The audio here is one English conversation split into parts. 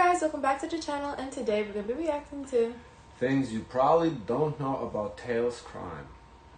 guys, welcome back to the channel, and today we're going to be reacting to things you probably don't know about Taeil's crime.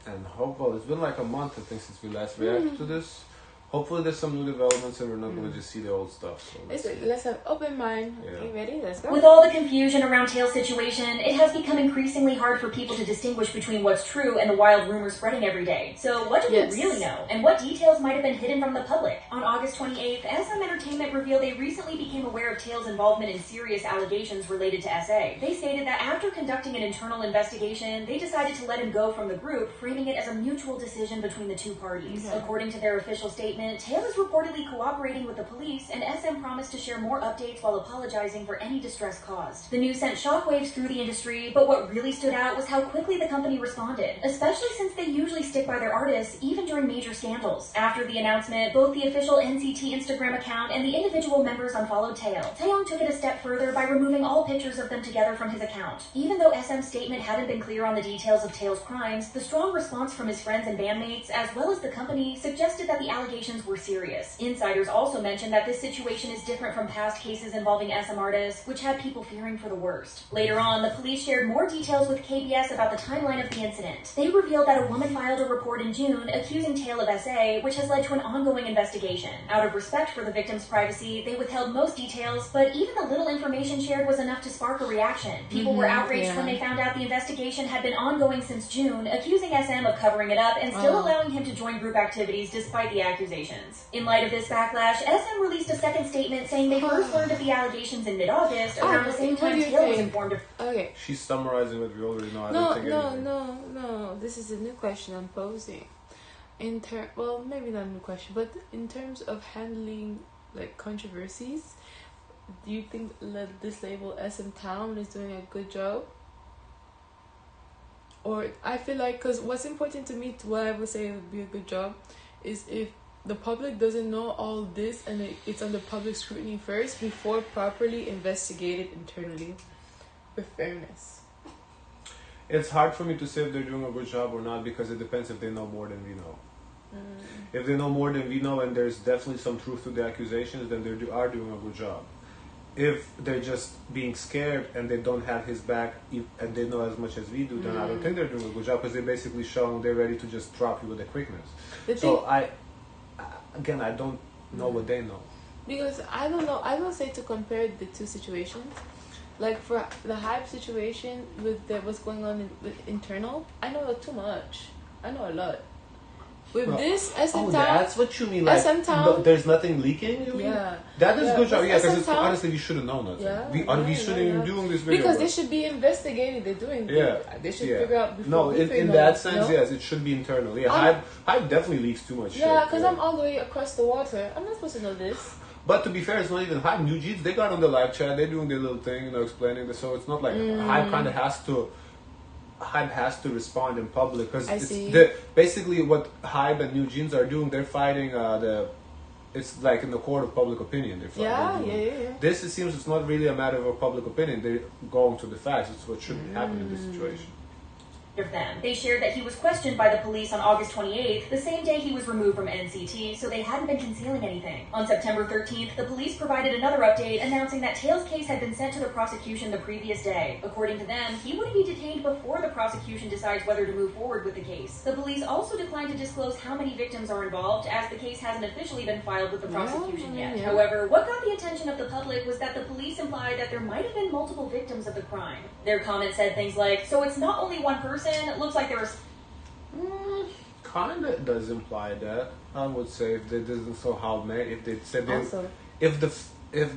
And hopefully, it's been like a month I think since we last reacted to this. Hopefully there's some new developments and we're not going to just see the old stuff. So let's have open mind. Yeah. Okay, ready? Let's go. With all the confusion around Taeil's situation, it has become increasingly hard for people to distinguish between what's true and the wild rumors spreading every day. So what do we really know? And what details might have been hidden from the public? On August 28th, SM Entertainment revealed they recently became aware of Taeil's involvement in serious allegations related to SA. They stated that after conducting an internal investigation, they decided to let him go from the group, framing it as a mutual decision between the two parties. Okay. According to their official statement, Taeil is reportedly cooperating with the police, and SM promised to share more updates while apologizing for any distress caused. The news sent shockwaves through the industry, but what really stood out was how quickly the company responded, especially since they usually stick by their artists even during major scandals. After the announcement, both the official NCT Instagram account and the individual members unfollowed Taeil. Taeyong took it a step further by removing all pictures of them together from his account. Even though SM's statement hadn't been clear on the details of Taeil's crimes, the strong response from his friends and bandmates, as well as the company, suggested that the allegations were serious. Insiders also mentioned that this situation is different from past cases involving SM artists, which had people fearing for the worst. Later on, the police shared more details with KBS about the timeline of the incident. They revealed that a woman filed a report in June accusing Taeil of SA, which has led to an ongoing investigation. Out of respect for the victim's privacy, they withheld most details, but even the little information shared was enough to spark a reaction. People were outraged when they found out the investigation had been ongoing since June, accusing SM of covering it up and still allowing him to join group activities despite the accusations. In light of this backlash, SM released a second statement saying they first learned of the allegations in mid-August, around the same time Taeil was informed of... Okay. She's summarizing what we already know. No. This is a new question I'm posing. Well, maybe not a new question, but in terms of handling like controversies, do you think that this label SM Town is doing a good job? Or I feel like, because what's important to me, what I would say would be a good job, is if the public doesn't know all this and it's under public scrutiny first before properly investigated internally with fairness. It's hard for me to say if they're doing a good job or not, because it depends if they know more than we know. If they know more than we know and there's definitely some truth to the accusations, then they are doing a good job. If they're just being scared and they don't have his back and they know as much as we do, then I don't think they're doing a good job, because they're basically showing they're ready to just drop you with the quickness. Again, I don't know what they know. Because I don't know. I don't say to compare the two situations. Like for the hype situation with what's going on with internal, I know too much. I know a lot. With this SM Town, that's what you mean. Like, SM Town, there's nothing leaking. You mean? Yeah, that is good job. Yeah, because honestly, we should have known that. Yeah, we shouldn't even doing this video. Because they should be investigating. They're doing. They should figure out. Before in that sense, yes, it should be internal. Yeah, hype definitely leaks too much. Yeah, because I'm all the way across the water. I'm not supposed to know this. But to be fair, it's not even hype. New Jeans, they got on the live chat. They're doing their little thing, explaining this. So it's not like hype kind of has to respond in public, because basically what Hype and New Jeans are doing, they're fighting it's like in the court of public opinion. They're This, it seems, it's not really a matter of public opinion. They're going to the facts. It's what should happen in this situation. Of them. They shared that he was questioned by the police on August 28th, the same day he was removed from NCT, so they hadn't been concealing anything. On September 13th, the police provided another update announcing that Taeil's case had been sent to the prosecution the previous day. According to them, he would be detained before the prosecution decides whether to move forward with the case. The police also declined to disclose how many victims are involved, as the case hasn't officially been filed with the prosecution yet. However, what got the attention of the public was that the police implied that there might have been multiple victims of the crime. Their comment said things like, "So it's not only one person. It looks like there was..." Kinda does imply that. I would say if they didn't say how many, if they said if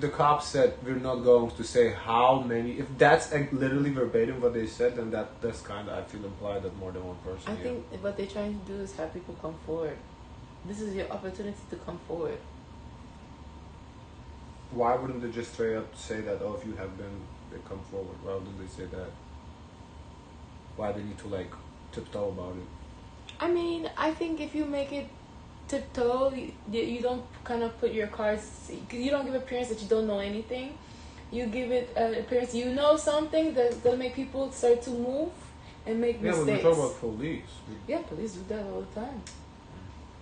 the cops said we're not going to say how many, if that's literally verbatim what they said, then that's kind of, I feel, implied that more than one person. I think what they're trying to do is have people come forward. This is your opportunity to come forward. Why wouldn't they just straight up say that? Oh, if you have been, they come forward. Why wouldn't they say that? Why they need to like tiptoe about it? I mean, I think if you make it tiptoe, you don't kind of put your cards, you don't give appearance that you don't know anything. You give it an appearance you know something that's gonna make people start to move and make mistakes. Yeah, but we talk about police. Yeah, police do that all the time.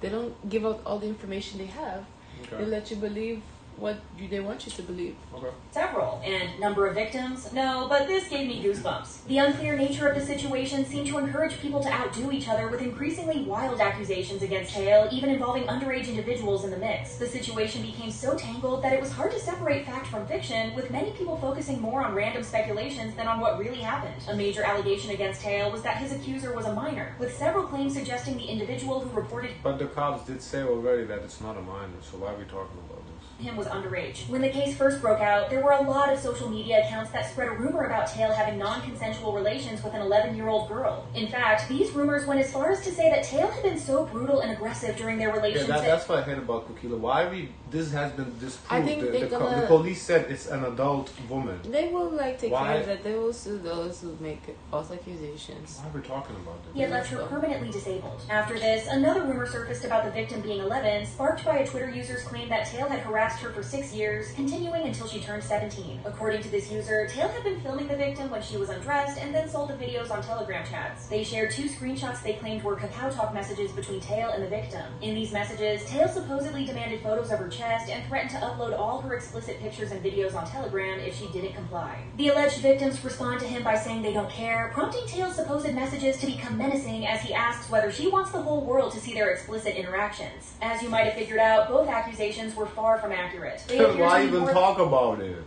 They don't give out all the information they have. They let you believe what they want you to believe. Okay. Several. And number of victims? No, but this gave me goosebumps. The unclear nature of the situation seemed to encourage people to outdo each other with increasingly wild accusations against Taeil, even involving underage individuals in the mix. The situation became so tangled that it was hard to separate fact from fiction, with many people focusing more on random speculations than on what really happened. A major allegation against Taeil was that his accuser was a minor, with several claims suggesting the individual who reported But the cops did say already that it's not a minor, so why are we talking about this? him was underage. When the case first broke out, there were a lot of social media accounts that spread a rumor about Taeil having non-consensual relations with an 11-year-old girl. In fact, these rumors went as far as to say that Taeil had been so brutal and aggressive during their relations. Yeah, that's what I hate about Kukila. This has been disproved. I think the police said it's an adult woman. They will take care of that. They will sue those who make false accusations. Why are we talking about this? He had left her permanently disabled. After this, another rumor surfaced about the victim being 11, sparked by a Twitter user's claim that Taeil had harassed her for 6 years, continuing until she turned 17. According to this user, Taeil had been filming the victim when she was undressed and then sold the videos on Telegram chats. They shared 2 screenshots they claimed were Kakao Talk messages between Taeil and the victim. In these messages, Taeil supposedly demanded photos of her chest and threatened to upload all her explicit pictures and videos on Telegram if she didn't comply. The alleged victims respond to him by saying they don't care, prompting Taeil's supposed messages to become menacing as he asks whether she wants the whole world to see their explicit interactions. As you might have figured out, both accusations were far from accurate. Why even talk about it?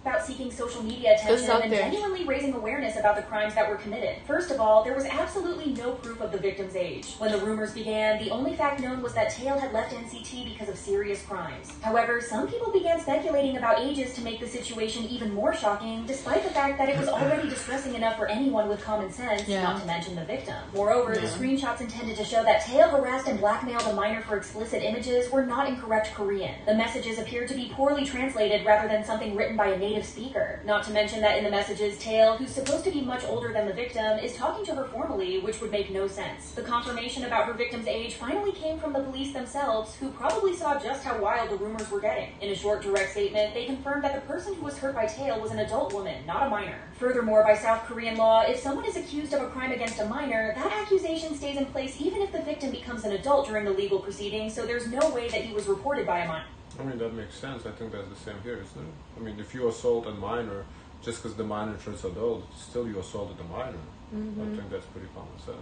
About seeking social media attention and genuinely raising awareness about the crimes that were committed. First of all, there was absolutely no proof of the victim's age. When the rumors began, the only fact known was that Taeil had left NCT because of serious crimes. However, some people began speculating about ages to make the situation even more shocking, despite the fact that it was already distressing enough for anyone with common sense, not to mention the victim. Moreover, the screenshots intended to show that Taeil harassed and blackmailed a minor for explicit images were not in correct Korean. The messages appeared to be poorly translated rather than something written by a native speaker. Not to mention that in the messages, Taeil, who's supposed to be much older than the victim, is talking to her formally, which would make no sense. The confirmation about her victim's age finally came from the police themselves, who probably saw just how wild the rumors were getting. In a short, direct statement, they confirmed that the person who was hurt by Taeil was an adult woman, not a minor. Furthermore, by South Korean law, if someone is accused of a crime against a minor, that accusation stays in place even if the victim becomes an adult during the legal proceeding, so there's no way that he was reported by a minor. I mean, that makes sense. I think that's the same here, isn't it? I mean, if you assault a minor, just because the minor turns adult, still you assaulted the minor. I think that's pretty common sense.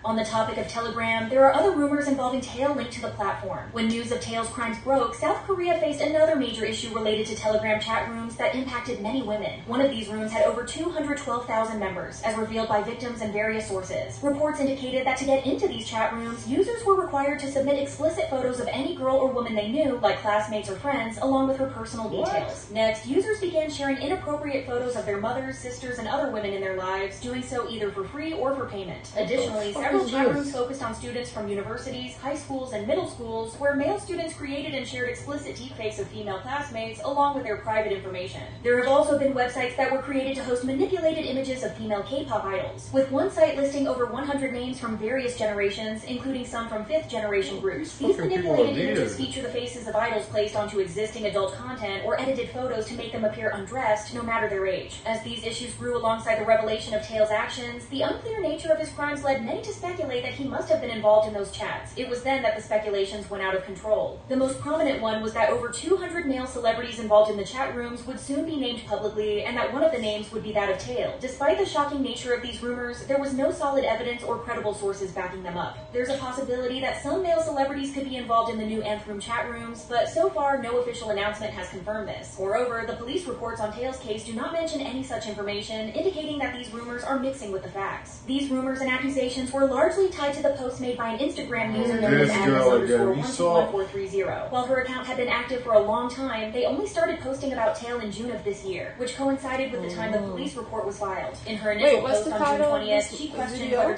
On the topic of Telegram, there are other rumors involving Taeil linked to the platform. When news of Taeil's crimes broke, South Korea faced another major issue related to Telegram chat rooms that impacted many women. One of these rooms had over 212,000 members, as revealed by victims and various sources. Reports indicated that to get into these chat rooms, users were required to submit explicit photos of any girl or woman they knew, like classmates or friends, along with her personal details. Next, users began sharing inappropriate photos of their mothers, sisters, and other women in their lives, doing so either for free or for payment. Additionally, several chat rooms focused on students from universities, high schools, and middle schools, where male students created and shared explicit deepfakes of female classmates along with their private information. There have also been websites that were created to host manipulated images of female K-pop idols, with one site listing over 100 names from various generations, including some from 5th generation groups. These manipulated images feature the faces of idols placed onto existing adult content or edited photos to make them appear undressed, no matter their age. As these issues grew alongside the revelation of Taeil's actions, the unclear nature of his crimes led many to speculate that he must have been involved in those chats. It was then that the speculations went out of control. The most prominent one was that over 200 male celebrities involved in the chat rooms would soon be named publicly, and that one of the names would be that of Taeil. Despite the shocking nature of these rumors, there was no solid evidence or credible sources backing them up. There's a possibility that some male celebrities could be involved in the new Nth Room chat rooms, but so far no official announcement has confirmed this. Moreover, the police reports on Taeil's case do not mention any such information, indicating that these rumors are mixing with the facts. These rumors and accusations were largely tied to the post made by an Instagram user known as Agnes_121430. While her account had been active for a long time, they only started posting about Taeil in June of this year, which coincided with the time the police report was filed. In her initial post on June 20th, she questioned whether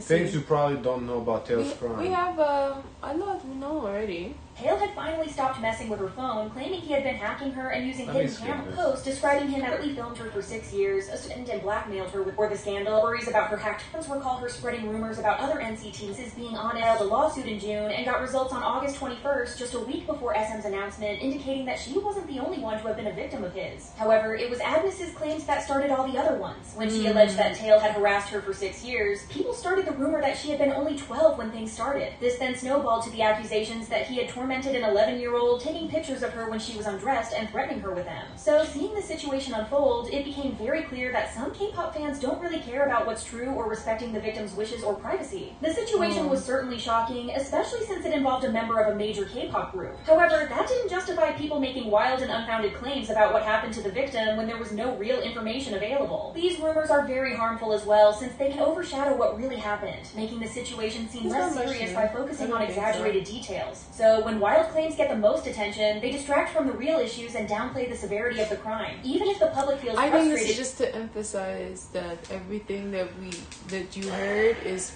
things you probably don't know about Taeil's crime. We have a lot we know already. Taeil had finally stopped messing with her phone, claiming he had been hacking her and using hidden camera posts, describing him as he filmed her for 6 years, assaulted and blackmailed her before the scandal. Worries about her hacked phones recall her spreading rumors about other NCTs being on a lawsuit in June and got results on August 21st, just a week before SM's announcement, indicating that she wasn't the only one to have been a victim of his. However, it was Agnes's claims that started all the other ones. When she alleged that Taeil had harassed her for 6 years, people started the rumor that she had been only 12 when things started. This then snowballed to the accusations that he had torn tormented an 11-year-old, taking pictures of her when she was undressed and threatening her with them. So seeing the situation unfold, it became very clear that some K-pop fans don't really care about what's true or respecting the victim's wishes or privacy. The situation was certainly shocking, especially since it involved a member of a major K-pop group. However, that didn't justify people making wild and unfounded claims about what happened to the victim when there was no real information available. These rumors are very harmful as well, since they can overshadow what really happened, making the situation seem less serious by focusing on exaggerated details. So when wild claims get the most attention, they distract from the real issues and downplay the severity of the crime. Even if the public feels frustrated. I think this is just to emphasize that everything that you heard is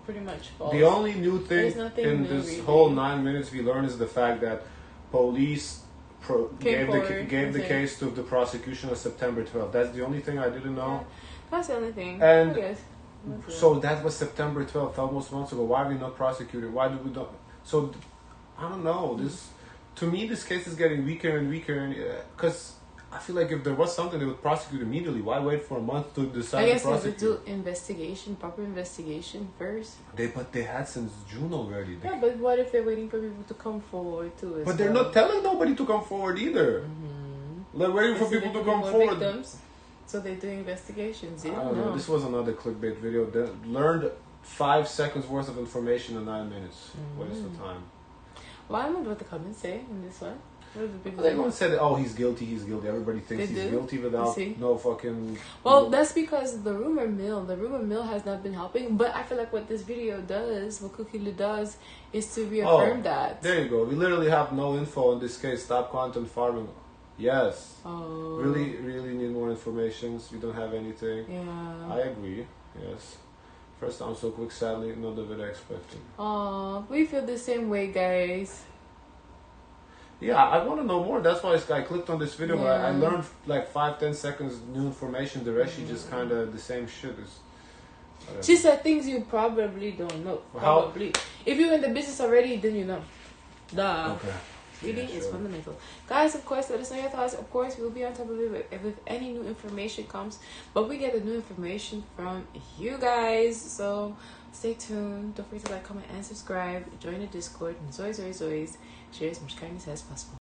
pretty much false. The only new thing in this whole 9 minutes we learned is the fact that police gave the case to the prosecution on September 12th. That's the only thing I didn't know. Yeah, that's the only thing. And I guess. So that was September 12th, almost months ago. Why are we not prosecuted? Why do we not? So I don't know. To me, this case is getting weaker and weaker, because I feel like if there was something, they would prosecute immediately. Why wait for a month to decide to prosecute? I guess they would do proper investigation first. But they had since June already. Yeah, but what if they're waiting for people to come forward too? But they're not telling nobody to come forward either. They're waiting for people to come forward. Victims, so they're doing investigations. I don't know. This was another clickbait video. They learned 5 seconds worth of information in 9 minutes. What is the time? Well, I don't know what the comments say in this one. They're going to say that, oh, he's guilty. Everybody thinks he's guilty without no fucking... Well, that's because the rumor mill has not been helping. But I feel like what this video does, what Kukili does, is to reaffirm that. There you go. We literally have no info in this case. Stop content farming. Yes. Oh. Really, really need more information. We don't have anything. Yeah. I agree. Yes. First time so quick, sadly, not the video expected. Oh, we feel the same way, guys. Yeah, I want to know more. That's why I clicked on this video. Yeah. I learned like 5-10 seconds new information. The rest, she just kind of the same shit. She said things you probably don't know. Probably. If you're in the business already, then you know. Duh. Okay. Reading is fundamental. Guys, of course, let us know your thoughts. Of course, we'll be on top of it if any new information comes. But we get the new information from you guys. So stay tuned. Don't forget to like, comment, and subscribe. Join the Discord. And zoi's. Share as much kindness as possible.